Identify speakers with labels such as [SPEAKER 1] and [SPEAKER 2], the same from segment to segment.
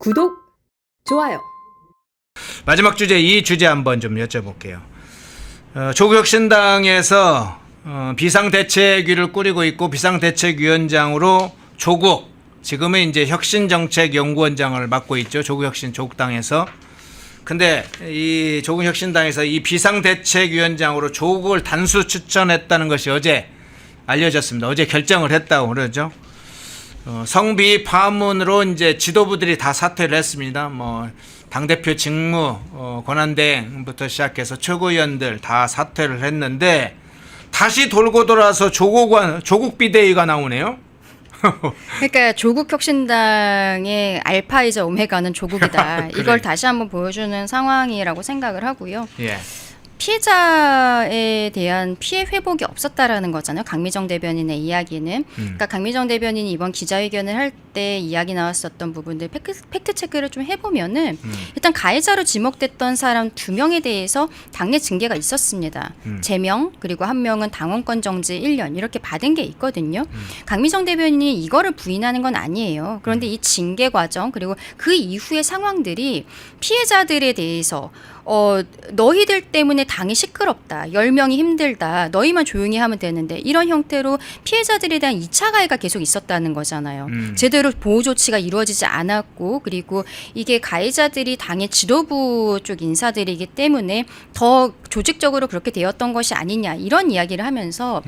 [SPEAKER 1] 구독, 좋아요.
[SPEAKER 2] 마지막 주제, 이 주제 한번 좀 여쭤볼게요. 조국혁신당에서 비상대책위를 꾸리고 있고 비상대책위원장으로 조국, 지금은 이제 혁신정책연구원장을 맡고 있죠. 조국혁신 조국당에서. 근데 이 조국혁신당에서 이 비상대책위원장으로 조국을 단수 추천했다는 것이 어제 알려졌습니다. 어제 결정을 했다고 그러죠. 성비 파문으로 이제 지도부들이 다 사퇴를 했습니다. 뭐 당대표 직무 권한대행부터 시작해서 최고위원들 다 사퇴를 했는데 다시 돌고 돌아서 조국 비대위가 나오네요.
[SPEAKER 3] 그러니까 조국 혁신당의 알파이자 오메가는 조국이다.
[SPEAKER 2] 그래.
[SPEAKER 3] 이걸 다시 한번 보여주는 상황이라고 생각을 하고요.
[SPEAKER 2] 예.
[SPEAKER 3] 피해자에 대한 피해 회복이 없었다라는 거잖아요. 강미정 대변인의 이야기는. 그러니까 강미정 대변인이 이번 기자회견을 할 때 이야기 나왔었던 부분들 팩트 체크를 좀 해보면은 일단 가해자로 지목됐던 사람 2명에 대해서 당내 징계가 있었습니다. 제명 그리고 1명은 당원권 정지 1년 이렇게 받은 게 있거든요. 강미정 대변인이 이거를 부인하는 건 아니에요. 그런데 이 징계 과정 그리고 그 이후의 상황들이 피해자들에 대해서 너희들 때문에 당이 시끄럽다. 10명이 힘들다. 너희만 조용히 하면 되는데 이런 형태로 피해자들에 대한 2차 가해가 계속 있었다는 거잖아요. 제대로 보호 조치가 이루어지지 않았고 그리고 이게 가해자들이 당의 지도부 쪽 인사들이기 때문에 더 조직적으로 그렇게 되었던 것이 아니냐 이런 이야기를 하면서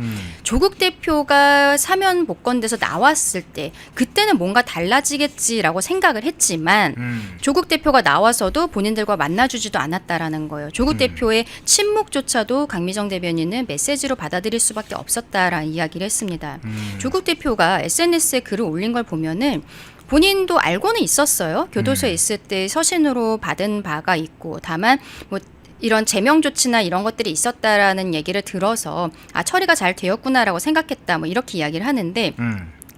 [SPEAKER 3] 조국 대표가 사면 복권돼서 나왔을 때 그때는 뭔가 달라지겠지라고 생각을 했지만 조국 대표가 나와서도 본인들과 만나주지도 않았다라는 거예요. 조국 대표의 침묵조차도 강미정 대변인은 메시지로 받아들일 수밖에 없었다라는 이야기를 했습니다. 조국 대표가 SNS에 글을 올린 걸 보면은 본인도 알고는 있었어요. 교도소에 있을 때 서신으로 받은 바가 있고 다만 뭐 이런 제명 조치나 이런 것들이 있었다라는 얘기를 들어서 처리가 잘 되었구나라고 생각했다 뭐 이렇게 이야기를 하는데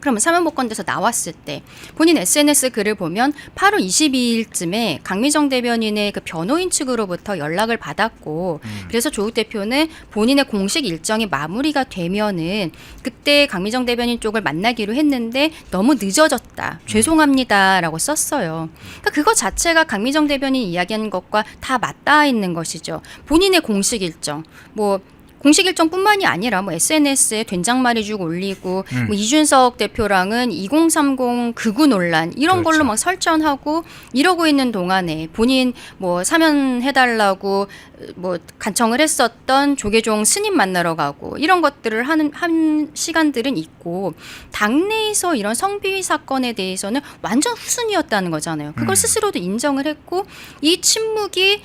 [SPEAKER 3] 그러면 사면복권돼서 나왔을 때 본인 SNS 글을 보면 8월 22일쯤에 강미정 대변인의 그 변호인 측으로부터 연락을 받았고 그래서 조국 대표는 본인의 공식 일정이 마무리가 되면은 그때 강미정 대변인 쪽을 만나기로 했는데 너무 늦어졌다. 죄송합니다라고 썼어요. 그러니까 그거 자체가 강미정 대변인이 이야기한 것과 다 맞닿아 있는 것이죠. 본인의 공식 일정 뭐 공식 일정뿐만이 아니라 뭐 SNS에 된장말이죽 올리고 뭐 이준석 대표랑은 2030 극우 논란 이런
[SPEAKER 2] 그렇죠.
[SPEAKER 3] 걸로 막 설전하고 이러고 있는 동안에 본인 뭐 사면해달라고 뭐 간청을 했었던 조계종 스님 만나러 가고 이런 것들을 한 시간들은 있고 당내에서 이런 성비위 사건에 대해서는 완전 후순위였다는 거잖아요. 그걸 스스로도 인정을 했고 이 침묵이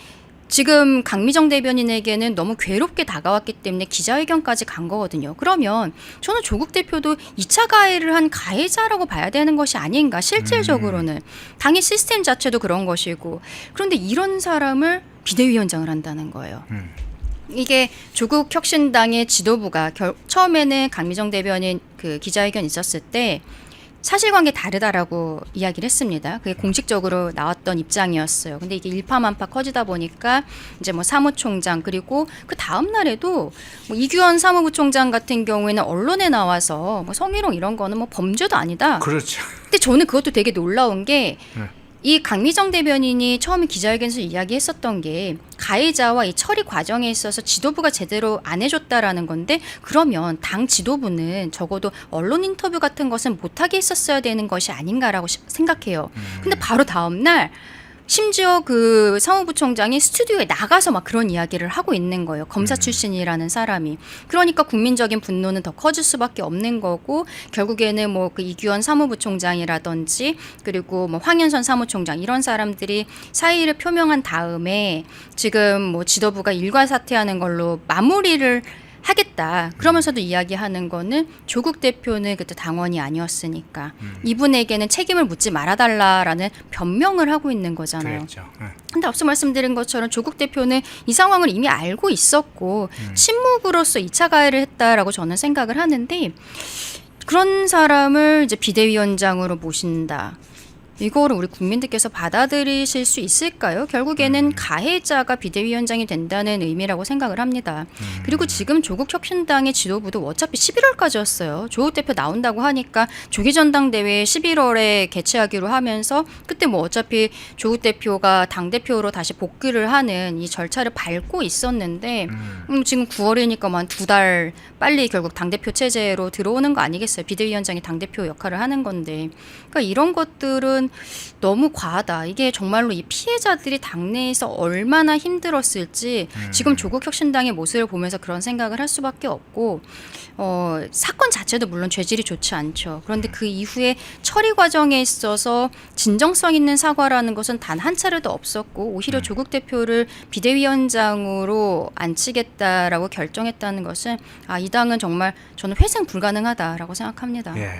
[SPEAKER 3] 지금 강미정 대변인에게는 너무 괴롭게 다가왔기 때문에 기자회견까지 간 거거든요. 그러면 저는 조국 대표도 2차 가해를 한 가해자라고 봐야 되는 것이 아닌가 실질적으로는. 당의 시스템 자체도 그런 것이고 그런데 이런 사람을 비대위원장을 한다는 거예요. 이게 조국 혁신당의 지도부가 처음에는 강미정 대변인 그 기자회견 있었을 때 사실관계 다르다라고 이야기를 했습니다. 그게 공식적으로 나왔던 입장이었어요. 근데 이게 일파만파 커지다 보니까 이제 뭐 사무총장 그리고 그 다음 날에도 뭐 이규현 사무부총장 같은 경우에는 언론에 나와서 뭐 성희롱 이런 거는 뭐 범죄도 아니다.
[SPEAKER 2] 그렇죠.
[SPEAKER 3] 근데 저는 그것도 되게 놀라운 게 이 강미정 대변인이 처음에 기자회견에서 이야기했었던 게 가해자와 이 처리 과정에 있어서 지도부가 제대로 안 해줬다라는 건데 그러면 당 지도부는 적어도 언론 인터뷰 같은 것은 못하게 했었어야 되는 것이 아닌가라고 생각해요. 근데 바로 다음 날 심지어 그 사무부총장이 스튜디오에 나가서 막 그런 이야기를 하고 있는 거예요. 검사 출신이라는 사람이. 그러니까 국민적인 분노는 더 커질 수밖에 없는 거고 결국에는 뭐 그 이규현 사무부총장이라든지 그리고 뭐 황현선 사무총장 이런 사람들이 사의를 표명한 다음에 지금 뭐 지도부가 일괄 사퇴하는 걸로 마무리를 하겠다. 그러면서도 이야기하는 거는 조국 대표는 그때 당원이 아니었으니까 이분에게는 책임을 묻지 말아달라라는 변명을 하고 있는 거잖아요.
[SPEAKER 2] 그렇죠.
[SPEAKER 3] 근데 앞서 말씀드린 것처럼 조국 대표는 이 상황을 이미 알고 있었고 침묵으로서 2차 가해를 했다라고 저는 생각을 하는데 그런 사람을 이제 비대위원장으로 모신다. 이거를 우리 국민들께서 받아들이실 수 있을까요? 결국에는 가해자가 비대위원장이 된다는 의미라고 생각을 합니다. 그리고 지금 조국 혁신당의 지도부도 어차피 11월까지였어요. 조국 대표 나온다고 하니까 조기 전당대회 11월에 개최하기로 하면서 그때 뭐 어차피 조국 대표가 당 대표로 다시 복귀를 하는 이 절차를 밟고 있었는데 지금 9월이니까 만 2달 빨리 결국 당 대표 체제로 들어오는 거 아니겠어요? 비대위원장이 당 대표 역할을 하는 건데, 그러니까 이런 것들은 너무 과하다. 이게 정말로 이 피해자들이 당내에서 얼마나 힘들었을지 지금 조국 혁신당의 모습을 보면서 그런 생각을 할 수밖에 없고, 사건 자체도 물론 죄질이 좋지 않죠. 그런데 그 이후에 처리 과정에 있어서 진정성 있는 사과라는 것은 단 한 차례도 없었고, 오히려 조국 대표를 비대위원장으로 앉히겠다라고 결정했다는 것은 이 당은 정말 저는 회생 불가능하다라고 생각합니다.
[SPEAKER 2] 예.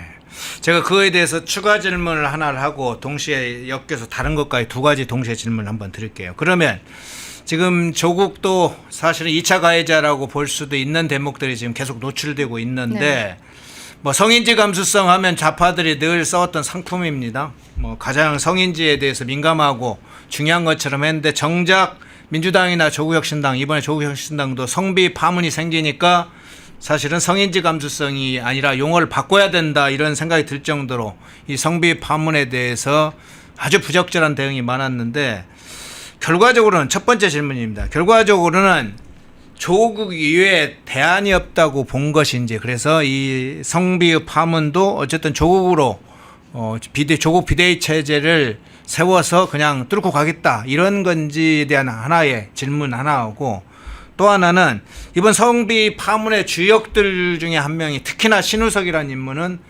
[SPEAKER 2] 제가 그거에 대해서 추가 질문을 하나를 하고 동시에 엮여서 다른 것까지 두 가지 동시에 질문을 한번 드릴게요. 그러면 지금 조국도 사실은 2차 가해자라고 볼 수도 있는 대목들이 지금 계속 노출되고 있는데
[SPEAKER 3] 네.
[SPEAKER 2] 뭐 성인지 감수성 하면 좌파들이 늘 써왔던 상품입니다. 뭐 가장 성인지에 대해서 민감하고 중요한 것처럼 했는데 정작 민주당이나 조국혁신당, 이번에 조국혁신당도 성비 파문이 생기니까 사실은 성인지 감수성이 아니라 용어를 바꿔야 된다 이런 생각이 들 정도로 이 성비 파문에 대해서 아주 부적절한 대응이 많았는데, 결과적으로는 첫 번째 질문입니다. 결과적으로는 조국 이외에 대안이 없다고 본 것인지, 그래서 이 성비 파문도 어쨌든 조국으로 조국 비대위 체제를 세워서 그냥 뚫고 가겠다 이런 건지에 대한 하나의 질문 하나하고, 또 하나는 이번 성비 파문의 주역들 중에 한 명이 특히나 신우석이라는 인물은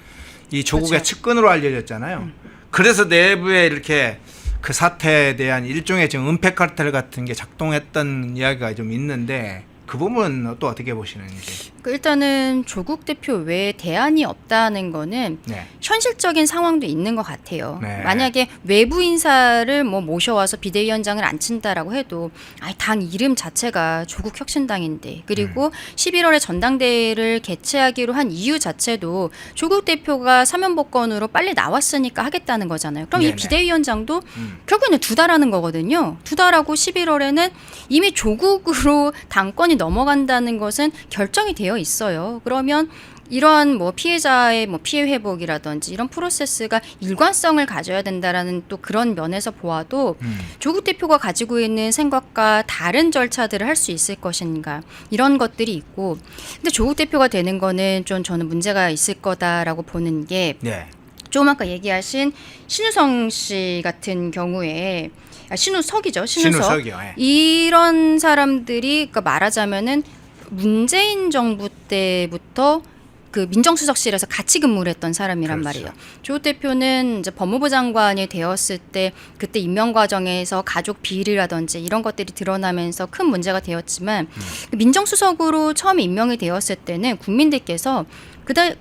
[SPEAKER 2] 이 조국의
[SPEAKER 3] 그렇죠.
[SPEAKER 2] 측근으로 알려졌잖아요. 그래서 내부에 이렇게 그 사태에 대한 일종의 지금 은폐 카르텔 같은 게 작동했던 이야기가 좀 있는데, 그 부분은 또 어떻게 보시는지.
[SPEAKER 3] 일단은 조국 대표 외에 대안이 없다는 거는
[SPEAKER 2] 네.
[SPEAKER 3] 현실적인 상황도 있는 것 같아요.
[SPEAKER 2] 네.
[SPEAKER 3] 만약에 외부 인사를 뭐 모셔와서 비대위원장을 앉힌다라고 해도 당 이름 자체가 조국 혁신당인데, 그리고 11월에 전당대회를 개최하기로 한 이유 자체도 조국 대표가 사면복권으로 빨리 나왔으니까 하겠다는 거잖아요. 그럼
[SPEAKER 2] 네네.
[SPEAKER 3] 이 비대위원장도 결국에는 2달 하는 거거든요. 2달하고 11월에는 이미 조국으로 당권이 넘어간다는 것은 결정이 되어 있어요. 그러면 이러한 뭐 피해자의 뭐 피해 회복이라든지 이런 프로세스가 일관성을 가져야 된다라는 또 그런 면에서 보아도 조국 대표가 가지고 있는 생각과 다른 절차들을 할 수 있을 것인가, 이런 것들이 있고, 근데 조국 대표가 되는 거는 좀 저는 문제가 있을 거다라고 보는 게,
[SPEAKER 2] 네.
[SPEAKER 3] 조금 아까 얘기하신 신우성 씨 같은 경우에 신우석이죠. 신우석.
[SPEAKER 2] 신우석이요. 예.
[SPEAKER 3] 이런 사람들이 그러니까 말하자면은 문재인 정부 때부터 그 민정수석실에서 같이 근무를 했던 사람이란
[SPEAKER 2] 그렇죠.
[SPEAKER 3] 말이에요. 조 대표는 이제 법무부 장관이 되었을 때 그때 임명 과정에서 가족 비리라든지 이런 것들이 드러나면서 큰 문제가 되었지만 민정수석으로 처음 임명이 되었을 때는 국민들께서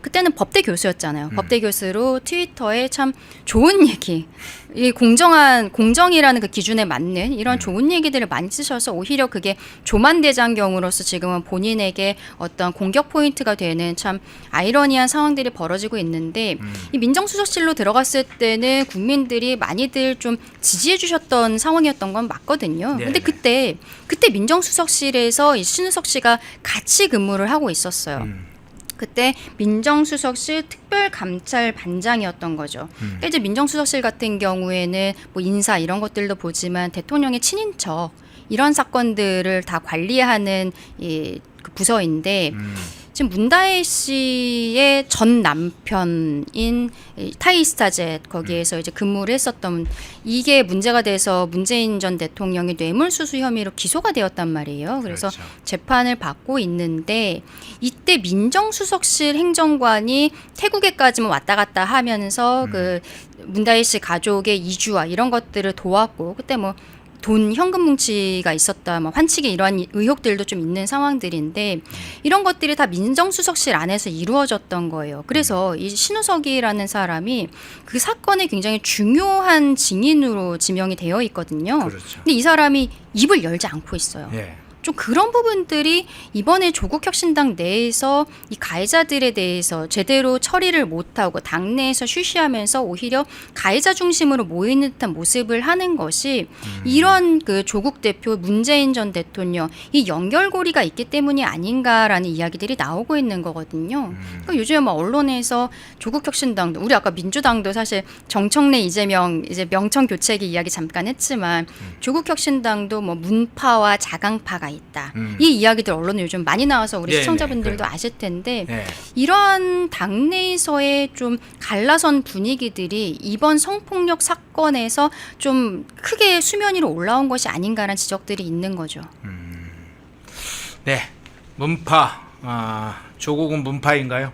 [SPEAKER 3] 그때는 법대 교수였잖아요. 법대 교수로 트위터에 참 좋은 얘기, 이 공정이라는 그 기준에 맞는 이런 좋은 얘기들을 많이 쓰셔서 오히려 그게 조만대장경으로서 지금은 본인에게 어떤 공격 포인트가 되는 참 아이러니한 상황들이 벌어지고 있는데, 이 민정수석실로 들어갔을 때는 국민들이 많이들 좀 지지해 주셨던 상황이었던 건 맞거든요.
[SPEAKER 2] 네네.
[SPEAKER 3] 근데 그때 민정수석실에서 이 신우석 씨가 같이 근무를 하고 있었어요. 그때 민정수석실 특별감찰반장이었던 거죠. 그러니까 이제 민정수석실 같은 경우에는 뭐 인사 이런 것들도 보지만 대통령의 친인척 이런 사건들을 다 관리하는 그 부서인데, 지금 문다혜 씨의 전 남편인 타이스타젯 거기에서 이제 근무를 했었던, 이게 문제가 돼서 문재인 전 대통령이 뇌물수수 혐의로 기소가 되었단 말이에요. 그래서
[SPEAKER 2] 그렇죠.
[SPEAKER 3] 재판을 받고 있는데, 이때 민정수석실 행정관이 태국에까지만 왔다 갔다 하면서 그 문다혜 씨 가족의 이주와 이런 것들을 도왔고, 그때 뭐 돈 현금 뭉치가 있었다, 뭐 환치기 이러한 의혹들도 좀 있는 상황들인데, 이런 것들이 다 민정수석실 안에서 이루어졌던 거예요. 그래서 이 신우석이라는 사람이 그 사건에 굉장히 중요한 증인으로 지명이 되어 있거든요.
[SPEAKER 2] 그렇죠.
[SPEAKER 3] 근데 이 사람이 입을 열지 않고 있어요.
[SPEAKER 2] 예.
[SPEAKER 3] 좀 그런 부분들이 이번에 조국혁신당 내에서 이 가해자들에 대해서 제대로 처리를 못하고 당내에서 쉬쉬하면서 오히려 가해자 중심으로 모이는 듯한 모습을 하는 것이 이런 그 조국 대표, 문재인 전 대통령 이 연결고리가 있기 때문이 아닌가라는 이야기들이 나오고 있는 거거든요. 그러니까 요즘 뭐 언론에서 조국혁신당도 우리 아까 민주당도 사실 정청래 이재명 이제 명청 교체기 이야기 잠깐 했지만 조국혁신당도 뭐 문파와 자강파가 있다. 이 이야기들 언론에 요즘 많이 나와서 우리
[SPEAKER 2] 네,
[SPEAKER 3] 시청자분들도
[SPEAKER 2] 네,
[SPEAKER 3] 아실 텐데
[SPEAKER 2] 네.
[SPEAKER 3] 이러한 당내에서의 좀 갈라선 분위기들이 이번 성폭력 사건에서 좀 크게 수면 위로 올라온 것이 아닌가라는 지적들이 있는 거죠.
[SPEAKER 2] 네, 문파. 조국은 문파인가요?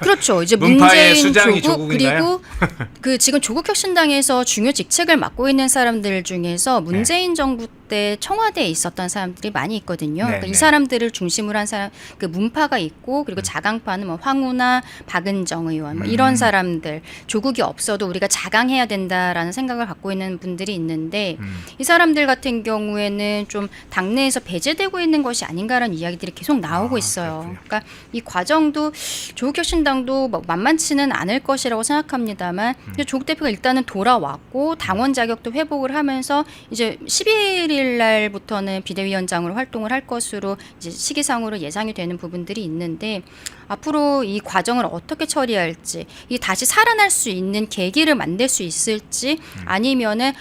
[SPEAKER 3] 그렇죠. 이제
[SPEAKER 2] 문파의
[SPEAKER 3] 문재인
[SPEAKER 2] 수장이
[SPEAKER 3] 조국
[SPEAKER 2] 조국인가요?
[SPEAKER 3] 그리고 그 지금 조국혁신당에서 중요 직책을 맡고 있는 사람들 중에서 문재인 정부 때 청와대에 있었던 사람들이 많이 있거든요.
[SPEAKER 2] 네,
[SPEAKER 3] 그러니까 이
[SPEAKER 2] 네.
[SPEAKER 3] 사람들을 중심으로 한 사람 그 문파가 있고 그리고 자강파는 뭐 황우나 박은정 의원 뭐 이런 사람들 조국이 없어도 우리가 자강해야 된다라는 생각을 갖고 있는 분들이 있는데 이 사람들 같은 경우에는 좀 당내에서 배제되고 있는 것이 아닌가라는 이야기들이 계속 나오고 있어요.
[SPEAKER 2] 그렇군요.
[SPEAKER 3] 그러니까 이 과정도 조국혁신당도 뭐 만만치는 않을 것이라고 생각합니다만 근데 조국 대표가 일단은 돌아왔고 당원 자격도 회복을 하면서 이제 11일 날부터는 비대위원장으로 활동을 할 것으로 이제 시기상으로 예상이 되는 부분들이 있는데 앞으로 이 과정을 어떻게 처리할지 이 다시 살아날 수 있는 계기를 만들 수 있을지 아니면은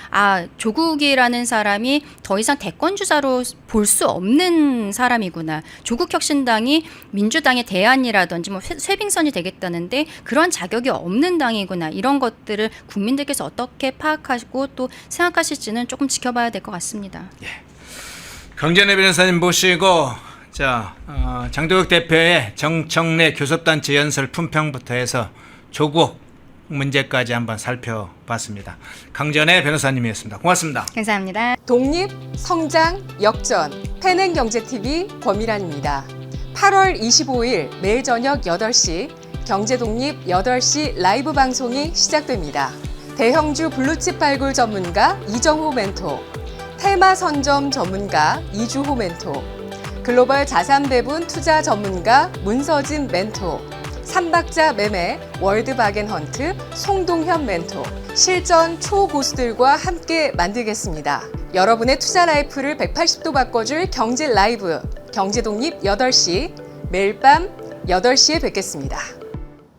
[SPEAKER 3] 조국이라는 사람이 더 이상 대권 주자로 볼 수 없는 사람이구나. 조국혁신당이 민주당의 대안이라든지 뭐 쇄빙선이 되겠다는데 그런 자격이 없는 당이구나. 이런 것들을 국민들께서 어떻게 파악하고 또 생각하실지는 조금 지켜봐야 될 것 같습니다.
[SPEAKER 2] 강전혜 변호사님 모시고 장도혁 대표의 정청래 교섭단체 연설 품평부터 해서 조국 문제까지 한번 살펴봤습니다. 강전혜 변호사님이었습니다. 고맙습니다.
[SPEAKER 3] 감사합니다.
[SPEAKER 1] 독립, 성장, 역전, 패능경제TV 권미란입니다. 8월 25일 매일 저녁 8시 경제독립 8시 라이브 방송이 시작됩니다. 대형주 블루칩 발굴 전문가 이정호 멘토, 테마 선점 전문가 이주호 멘토, 글로벌 자산 배분 투자 전문가 문서진 멘토, 삼박자 매매 월드바겐헌트 송동현 멘토, 실전 초고수들과 함께 만들겠습니다. 여러분의 투자 라이프를 180도 바꿔줄 경제 라이브, 경제독립 8시, 매일 밤 8시에 뵙겠습니다.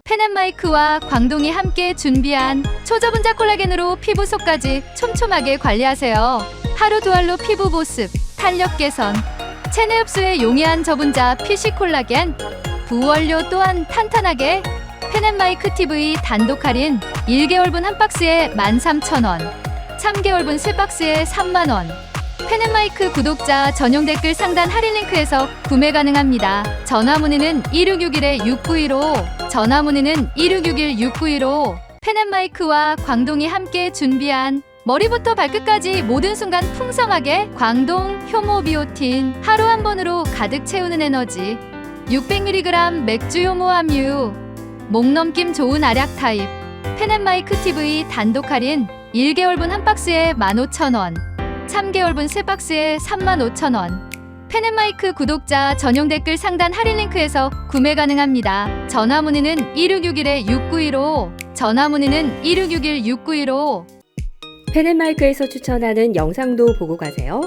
[SPEAKER 4] 펜앤마이크와 광동이 함께 준비한 초저분자 콜라겐으로 피부 속까지 촘촘하게 관리하세요. 하루 두 알로 피부 보습, 탄력 개선, 체내 흡수에 용이한 저분자 PC 콜라겐, 부원료 또한 탄탄하게 펜앤마이크 TV 단독 할인 1개월분 한 박스에 13,000원, 3개월분 3박스에 30,000원. 펜앤마이크 구독자 전용 댓글 상단 할인 링크에서 구매 가능합니다. 전화 문의는 1661-6915, 전화 문의는 1661-6915. 펜앤마이크와 광동이 함께 준비한 머리부터 발끝까지 모든 순간 풍성하게 광동 효모 비오틴 하루 한 번으로 가득 채우는 에너지 600mg 맥주 효모 함유 목 넘김 좋은 알약 타입 펜앤마이크 TV 단독 할인 1개월분 한 박스에 15,000원, 3개월분 3박스에 35,000원. 펜앤마이크 구독자 전용 댓글 상단 할인 링크에서 구매 가능합니다. 전화 문의는 1661-6915, 전화 문의는 1661-6915.
[SPEAKER 5] 펜앤마이크에서 추천하는 영상도 보고 가세요.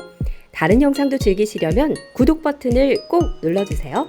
[SPEAKER 5] 다른 영상도 즐기시려면 구독 버튼을 꼭 눌러주세요.